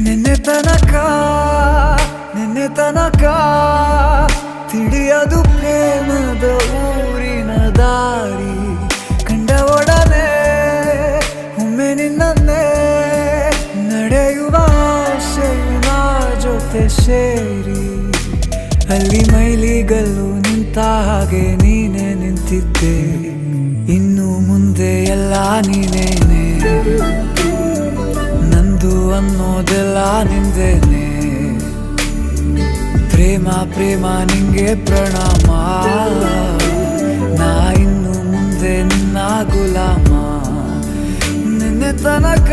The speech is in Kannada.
ನಿನ್ನೆ ತನಕ ನಿನ್ನೆ ತನಕ ತಿಳಿಯದು ಪ್ರೇಮದ ಊರಿನ ದಾರಿ ಕಂಡ ಒಡನೆ ಒಮ್ಮೆ ನಿನ್ನೇ ನಡೆಯುವ ಆಸೆಯ ಜೊತೆ ಸೇರಿ ಅಲ್ಲಿ ಮೈಲಿಗಲ್ಲು ನಿಂತ ಹಾಗೆ ನೀನೆ ನಿಂತಿದ್ದೆ ಇನ್ನು ಮುಂದೆ ಎಲ್ಲ ನೀನೇನೆ ನಂದು ಅನ್ನೋದೆಲ್ಲ ನಿಂದೇನೆ ಪ್ರೇಮ ಪ್ರೇಮ ನಿಂಗೆ ಪ್ರಣಾಮ ನಾ ಇನ್ನು ಮುಂದೆ ನಿನ್ನ ಗುಲಾಮ ನಿನ್ನೆ ತನಕ